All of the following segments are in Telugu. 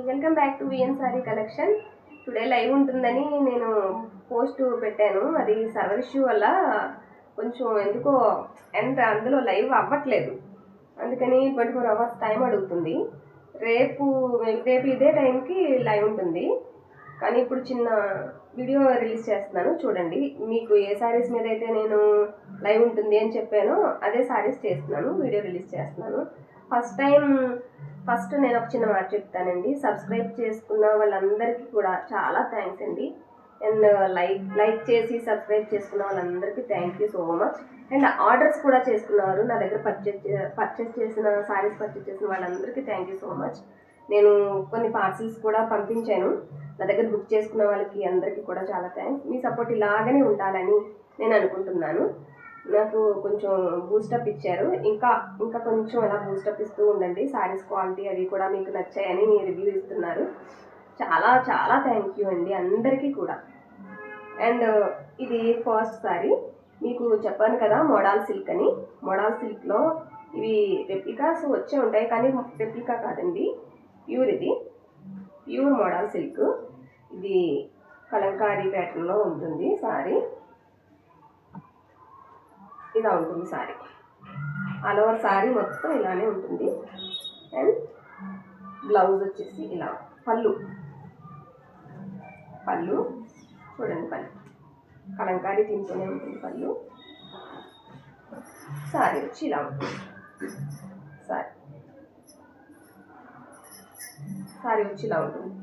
Welcome back to VN sari collection. Today live ఉంటుందని నేను పోస్ట్ పెట్టాను. అది సర్వర్ ఇష్యూ వల్ల కొంచెం ఎందుకో అందులో లైవ్ అవ్వట్లేదు. అందుకని 24 hours టైం అడుగుతుంది. రేపు ఇదే టైంకి లైవ్ ఉంటుంది. కానీ ఇప్పుడు చిన్న వీడియో రిలీజ్ చేస్తున్నాను, చూడండి. మీకు ఏ శారీస్ మీద అయితే నేను లైవ్ ఉంటుంది అని చెప్పానో అదే శారీస్ చేస్తున్నాను, వీడియో రిలీజ్ చేస్తున్నాను. ఫస్ట్ నేను ఒక చిన్న మాట చెప్తానండి. సబ్స్క్రైబ్ చేసుకున్న వాళ్ళందరికీ కూడా చాలా థ్యాంక్స్ అండి. అండ్ లైక్ చేసి సబ్స్క్రైబ్ చేసుకున్న వాళ్ళందరికీ thank you so much. And orders కూడా చేసుకున్నారు, నా దగ్గర పర్చేస్ చేసిన శారీస్ పర్చేస్ చేసిన వాళ్ళందరికీ థ్యాంక్ యూ సో మచ్. నేను కొన్ని పార్సిల్స్ కూడా పంపించాను. నా దగ్గర బుక్ చేసుకున్న వాళ్ళకి అందరికీ కూడా చాలా థ్యాంక్స్. మీ సపోర్ట్ ఇలాగనే ఉండాలని నేను అనుకుంటున్నాను. నాకు కొంచెం బూస్టప్ ఇచ్చారు, ఇంకా కొంచెం అలా బూస్టప్ ఇస్తూ ఉండండి. శారీస్ క్వాలిటీ అవి కూడా మీకు నచ్చాయని రివ్యూ ఇస్తున్నారు. చాలా చాలా థ్యాంక్ యూ అండి అందరికీ కూడా. అండ్ ఇది ఫస్ట్ శారీ, మీకు చెప్పాను కదా మోడల్ సిల్క్ అని. మోడల్ సిల్క్లో ఇవి రెప్లికాస్ వచ్చే ఉంటాయి, కానీ రెప్లికా కాదండి, ప్యూర్. ఇది ప్యూర్ మోడల్ సిల్క్. ఇది కలంకారీ ప్యాటర్న్లో ఉంటుంది శారీ. ఇలా ఉంటుంది శారీ. ఆల్ ఓవర్ శారీ మొత్తం ఇలానే ఉంటుంది. అండ్ బ్లౌజ్ వచ్చేసి ఇలా, పళ్ళు చూడండి, పళ్ళు కలంకారీ దీంతోనే ఉంటుంది. పళ్ళు శారీ వచ్చి ఇలా ఉంటుంది. శారీ వచ్చి ఇలా ఉంటుంది.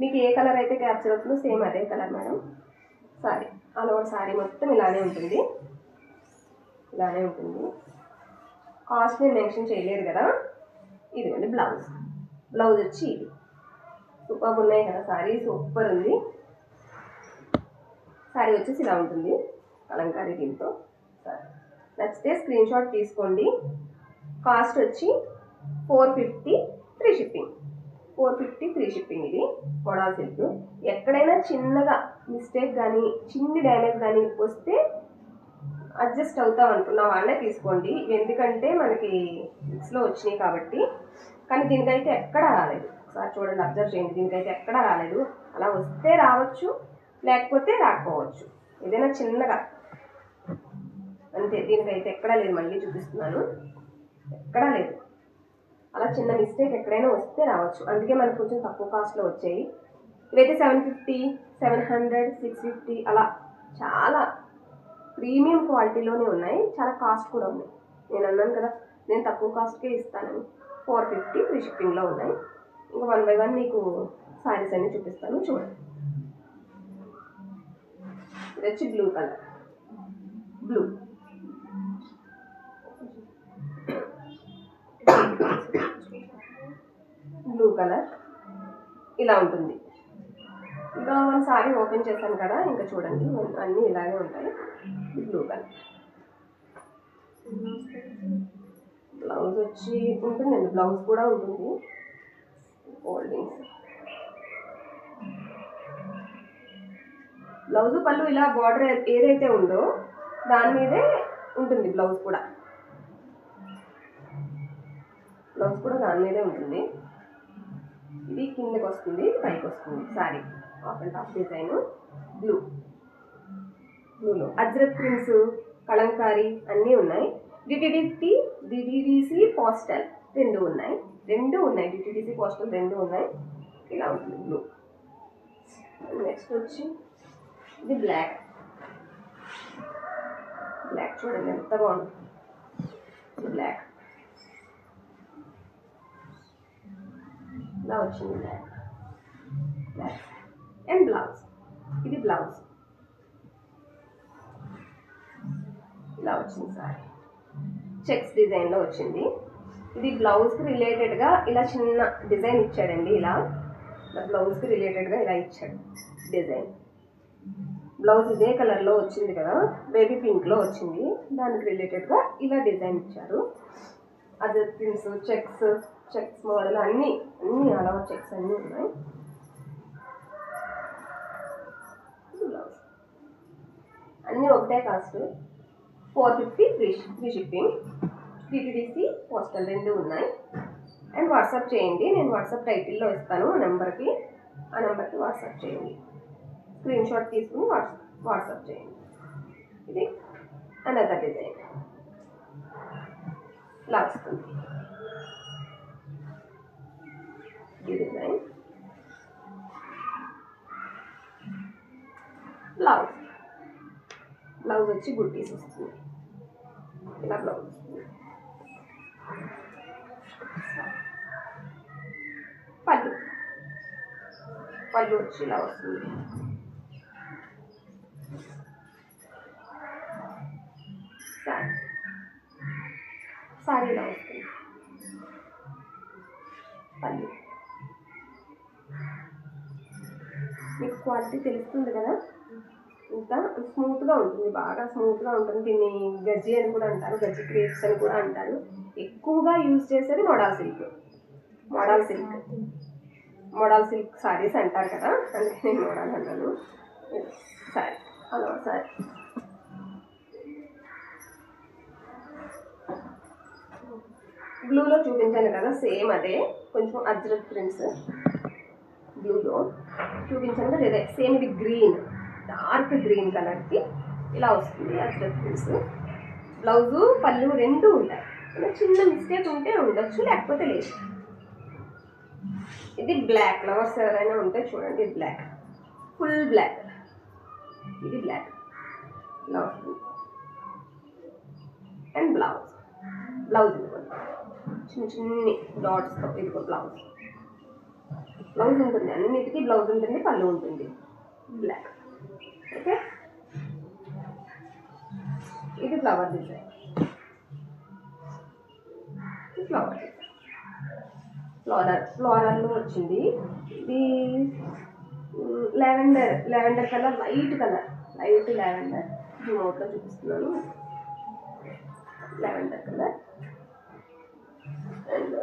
మీకు ఏ కలర్ అయితే క్యాప్చర్ అవుతుందో సేమ్ అదే colour madam. Sari all over sari మొత్తం ఇలానే ఉంటుంది. కాస్ట్ నేను మెన్షన్ చేయలేదు కదా. ఇదిగోండి బ్లౌజ్ వచ్చి ఇది. సూపర్ ఉన్నాయి కదా, శారీ సూపర్ ఉంది. శారీ వచ్చేసి ఇలా ఉంటుంది కలంకారీ దీంతో. సరే, నచ్చితే స్క్రీన్ షాట్ తీసుకోండి. కాస్ట్ వచ్చి 450 ఫ్రీ షిప్పింగ్. 450 free shipping. ఇది మోడల్ సిల్క్. ఎక్కడైనా చిన్నగా మిస్టేక్ కానీ చిన్ని డ్యామేజ్ కానీ వస్తే అడ్జస్ట్ అవుతాం అనుకున్న వాళ్ళే తీసుకోండి, ఎందుకంటే మనకి మిక్స్లో వచ్చినాయి కాబట్టి. కానీ దీనికైతే ఎక్కడా రాలేదు. ఒకసారి చూడండి, అబ్జర్వ్ చేయండి. దీనికైతే ఎక్కడా రాలేదు. అలా వస్తే రావచ్చు, లేకపోతే రాకపోవచ్చు, ఏదైనా చిన్నగా అంతే. దీనికైతే ఎక్కడా లేదు, మళ్ళీ చూపిస్తున్నాను, ఎక్కడా లేదు. అలా చిన్న మిస్టేక్ ఎక్కడైనా వస్తే రావచ్చు, అందుకే మనకు కొంచెం తక్కువ కాస్ట్లో వచ్చాయి. ఇవైతే 750, 700, 650 అలా చాలా ప్రీమియం క్వాలిటీలోనే ఉన్నాయి. చాలా కాస్ట్ కూడా ఉన్నాయి. నేను అన్నాను కదా, నేను తక్కువ కాస్ట్కే ఇస్తానని. 450 ఫ్రీ షిప్పింగ్లో ఉన్నాయి. ఇంకా 1 by 1 మీకు శారీస్ అన్ని చూపిస్తాను, చూడండి. ఇది వచ్చి బ్లూ కలర్. బ్లూ కలర్ ఇలా ఉంటుంది. ఇంకా మన శారీ ఓపెన్ చేశాను కదా, ఇంకా చూడండి అన్నీ ఇలాగే ఉంటాయి. బ్లూ కలర్ బ్లౌజ్ వచ్చి ఉంటుందండి. బ్లౌజ్ కూడా ఉంటుంది. ఫోల్డింగ్స్, బ్లౌజ్ పళ్ళు ఇలా బార్డర్ ఏదైతే ఉందో దాని మీదే ఉంటుంది. బ్లౌజ్ కూడా దాని మీదే ఉంటుంది. ఇది కిందకి వస్తుంది, పైకి వస్తుంది. Sari half and half design. బ్లూలో అజ్రక్ ప్రింట్స్, కలంకారీ అన్నీ ఉన్నాయి. డిటిడిసి పోస్టల్ రెండు ఉన్నాయి. డిటిడిసి పోస్టల్ రెండు ఉన్నాయి. ఇలా ఉంటుంది బ్లూ. నెక్స్ట్ వచ్చి ఇది బ్లాక్ చూడండి ఎంత బాగుంది. బ్లాక్ ఇలా వచ్చింది. Black and blouse. ఇది బ్లౌజ్ ఇలా వచ్చింది. సారీ చెక్స్ డిజైన్లో వచ్చింది. ఇది బ్లౌజ్కి రిలేటెడ్గా ఇలా చిన్న డిజైన్ ఇచ్చాడండి. ఇలా బ్లౌజ్కి రిలేటెడ్గా ఇలా ఇచ్చాడు డిజైన్. బ్లౌజ్ ఇదే కలర్లో వచ్చింది కదా, బేబీ పింక్లో వచ్చింది. దానికి రిలేటెడ్గా ఇలా డిజైన్ ఇచ్చారు. అదర్ ప్రింట్స్, చెక్స్ మోడల్ అన్నీ అలా చెక్స్ అన్నీ ఉన్నాయి. బ్లౌజ్ అన్నీ ఒకటే cost. 450 free shipping. DTDC postal రెండు ఉన్నాయి. అండ్ వాట్సాప్ చేయండి. నేను వాట్సాప్ టైటిల్లో ఇస్తాను ఆ నెంబర్కి వాట్సాప్ చేయండి. స్క్రీన్ షాట్ తీసుకుని వాట్సాప్ చేయండి. ఇది అనదర్ డిజైన్ ఇలా వస్తుంది. ఈ డిజైన్ బ్లౌజ్ వచ్చి బుట్టీస్ వస్తుంది. ఇలా బ్లౌజ్ వస్తుంది. పళ్ళు వచ్చి ఇలా వస్తుంది. సారీ ఇలా వస్తుంది. పళ్ళు మీకు క్వాలిటీ తెలుస్తుంది కదా, ఇంకా స్మూత్గా ఉంటుంది, బాగా స్మూత్గా ఉంటుంది. దీన్ని గజ్జి అని కూడా అంటారు, గజ్జి క్రేప్స్ అని కూడా అంటారు. ఎక్కువగా యూజ్ చేసేది మోడల్ సిల్క్ సారీస్ అంటారు కదా, అందుకే నేను మోడల్ అన్నాను. సారీ హలో సారీ బ్లూలో చూపించాను కదా, సేమ్ అదే, కొంచెం అజ్రక్ ప్రింట్స్ బ్లూలో చూపించాను కదా, ఇదే సేమ్. ఇది గ్రీన్, డార్క్ గ్రీన్ కలర్కి ఇలా వస్తుంది అజ్రక్ ప్రింట్స్. బ్లౌజు పళ్ళు రెండు ఉంటాయి. చిన్న మిస్టేక్ ఉంటే ఉండొచ్చు, లేకపోతే లేదు. ఇది బ్లాక్, లవర్స్ ఎవరైనా ఉంటే చూడండి, ఇది బ్లాక్, ఫుల్ బ్లాక్. ఇది బ్లాక్ ఇలా వస్తుంది. అండ్ బ్లౌజ్ ఇదిగోండి, చిన్ని డాట్స్తో. ఇదిగో బ్లౌజ్ ఉంటుంది, అన్నిటికీ బ్లౌజ్ ఉంటుంది, పళ్ళు ఉంటుంది, బ్లాక్. ఓకే, ఇది ఫ్లవర్ డిజైన్. ఫ్లోరల్లో వచ్చింది. ఇది లెవెండర్ కలర్, లైట్ లెవెండర్. నోట్లో చూపిస్తున్నాను, లెవెండర్ కలర్. అండ్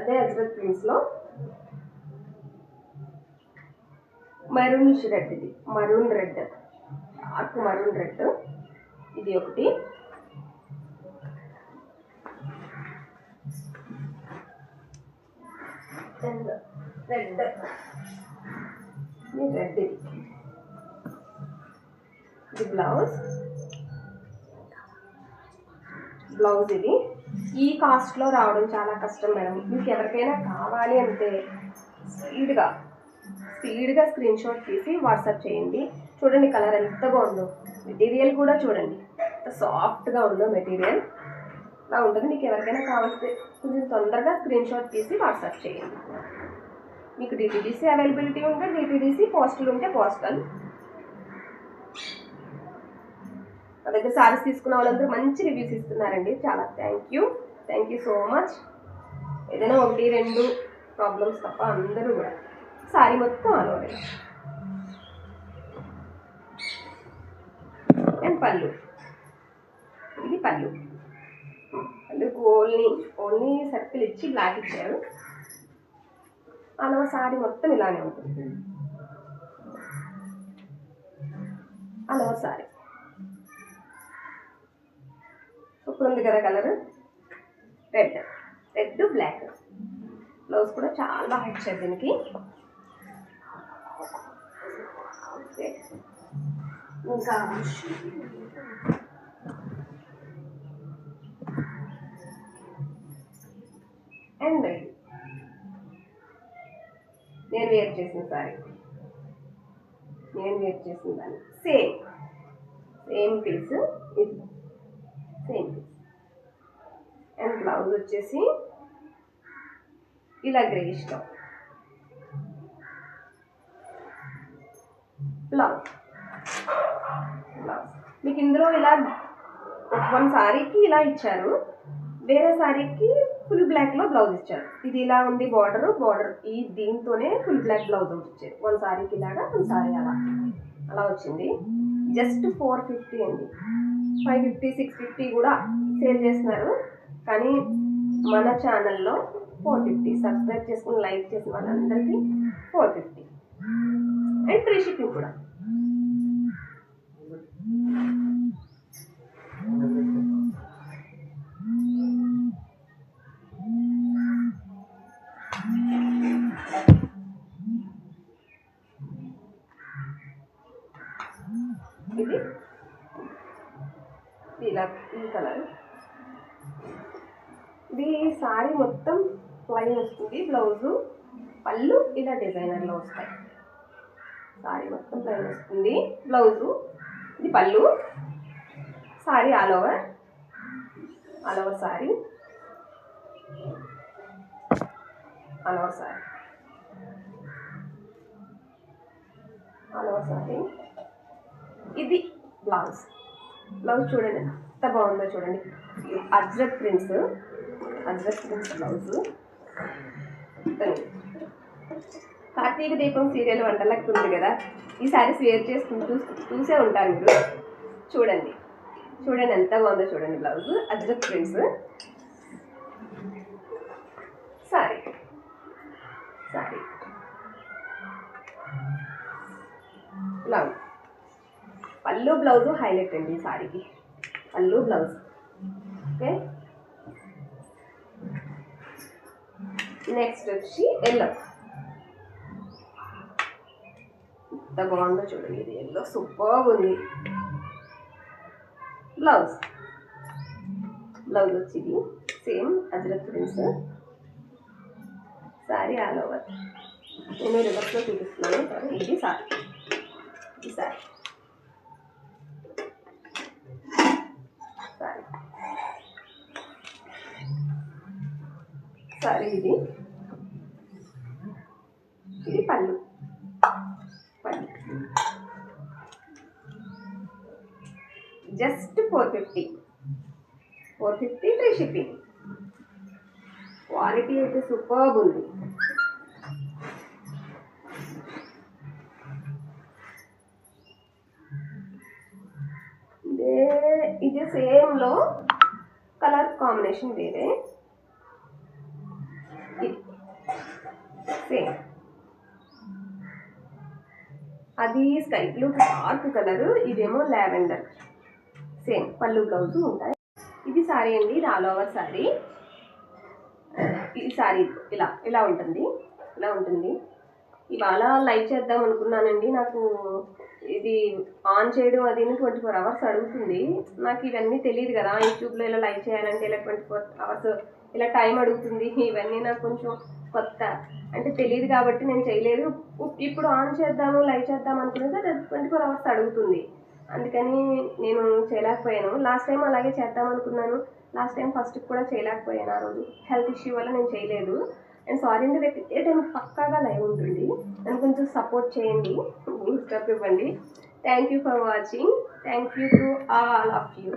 అదే అజ్రక్ ప్రింట్స్లో మరూన్ రెడ్, ఇది maroon red, dark maroon red. ఇది ఒకటి. అండ్ రెడ్, ఇది బ్లౌజ్ ఇది. ఈ కాస్ట్లో రావడం చాలా కష్టం మేడం. మీకు ఎవరికైనా కావాలి అంటే స్పీడ్గా స్క్రీన్ షాట్ తీసి వాట్సాప్ చేయండి. చూడండి కలర్ ఎంత బాగుందో, మెటీరియల్ కూడా చూడండి ఎంత సాఫ్ట్గా ఉందో మెటీరియల్. ఇలా ఉంటుంది. మీకు ఎవరికైనా కావాల్సి కొంచెం తొందరగా స్క్రీన్ షాట్ తీసి వాట్సాప్ చేయండి. మీకు డిటీడీసీ అవైలబిలిటీ ఉంటే డిటీడీసీ, పోస్టల్ ఉంటే పోస్టల్. మా దగ్గర సారీస్ తీసుకున్న వాళ్ళందరూ మంచి రివ్యూస్ ఇస్తున్నారండి, చాలా థ్యాంక్ యూ సో మచ్. ఏదైనా 1-2 ప్రాబ్లమ్స్ తప్ప అందరూ కూడా సారీ మొత్తం అలవరే. అండ్ పళ్ళు, ఇది పళ్ళుకి ఓన్లీ సర్కిల్ ఇచ్చి బ్లాక్ ఇచ్చారు. అలా సారీ మొత్తం ఇలానే ఉంటుంది. అలా సారీ ఇప్పుడు ఉంది కదా కలర్, రెడ్ బ్లాక్. బ్లౌజ్ కూడా చాలా బాగా ఇచ్చారు దీనికి. ఇంకా అండ్ నేను వేర్ చేసిన సారీ, దాన్ని సేమ్ పీస్, ఇది సేమ్ పీస్. అండ్ బ్లౌజ్ వచ్చేసి ఇలా గ్రేయిష్లో బ్లౌజ్. మీకు ఇందులో ఇలా వన్ సారీకి ఇలా ఇచ్చారు, వేరే సారీకి ఫుల్ బ్లాక్లో బ్లౌజ్ ఇచ్చారు. ఇది ఇలా ఉంది బార్డర్ ఈ దీంతోనే ఫుల్ బ్లాక్ బ్లౌజ్ ఇచ్చారు. వన్ సారీకి ఇలాగా, వన్ సారీ అలా వచ్చింది. జస్ట్ 450 అండి. 550, 650 కూడా సేల్ చేస్తున్నారు, కానీ మన ఛానల్లో 450. సబ్స్క్రైబ్ చేసుకుని లైక్ చేసిన వాళ్ళందరికీ 450. అండ్ ఫ్రీ షిప్పింగ్ కూడా. ఇది ఇలా ఈ కలర్. ఇది సారీ మొత్తం ప్లైన్ వస్తుంది, బ్లౌజు పళ్ళు ఇలా డిజైనర్లో వస్తాయి. సారీ మొత్తం ప్లైన్ వస్తుంది, బ్లౌజు ఇది పళ్ళు, sorry all over sorry, all over sorry, all over sorry. ఇది బ్లౌజ్ చూడండి ఎంత బాగుందో చూడండి. Ajrak prints blouse. కార్తీక దీపం సీరియల్ వంటలకు ఉంది కదా, ఈ శారీస్ వేర్ చేసుకుని చూసే ఉంటారు మీరు. చూడండి ఎంత బాగుందో చూడండి. Blouse ajrak prints, sari blouse, pallu blouse highlight అండి ఈ సారీకి. పళ్ళు బ్లౌజ్. ఓకే, నెక్స్ట్ వచ్చి ఎల్లో. ఎంత బాగుందో చూడండి, ఇది ఎల్లో సూపర్ ఉంది. బ్లౌజ్ వచ్చి ఇది same ajrak prints, sari all over. నేను రివర్స్లో చూపిస్తున్నాను. సరే, ఇది సారీ ఇది pallu. Just 450 free shipping. Quality అయితే సూపర్బ్ ఉంది. ఇది సేమ్లో కలర్ కాంబినేషన్ వేరే, సేమ్. అది స్కై బ్లూ డార్క్ కలర్, ఇదేమో లావెండర్. సేమ్ పళ్ళు బ్లౌజ్ ఉంటాయి. ఇది సారీ అండి, ఇది ఆల్ ఓవర్ సారీ. ఈ సారీ ఇలా ఉంటుంది. ఇవాళ లైవ్ చేద్దాం అనుకున్నానండి. నాకు ఇది ఆన్ చేయడం అది 24 hours అడుగుతుంది. నాకు ఇవన్నీ తెలియదు కదా, యూట్యూబ్లో ఇలా లైవ్ చేయాలంటే ఇలా 24 hours ఇలా టైం అడుగుతుంది. ఇవన్నీ నాకు కొంచెం కొత్త, అంటే తెలియదు కాబట్టి నేను చేయలేదు. ఇప్పుడు ఆన్ చేద్దాము లైవ్ చేద్దాం అనుకునేది 24 hours అడుగుతుంది. అందుకని నేను చేయలేకపోయాను. లాస్ట్ టైం అలాగే చేద్దాం అనుకున్నాను. లాస్ట్ టైం ఫస్ట్ కూడా చేయలేకపోయాను. ఆ రోజు హెల్త్ ఇష్యూ వల్ల నేను చేయలేదు. అండ్ సారీ అండి, రేపు ఏ టైం పక్కాగా లైవ్ ఉంటుంది. నన్ను కొంచెం సపోర్ట్ చేయండి, బూస్టప్ ఇవ్వండి. Thank you for watching. Thank you to all of you.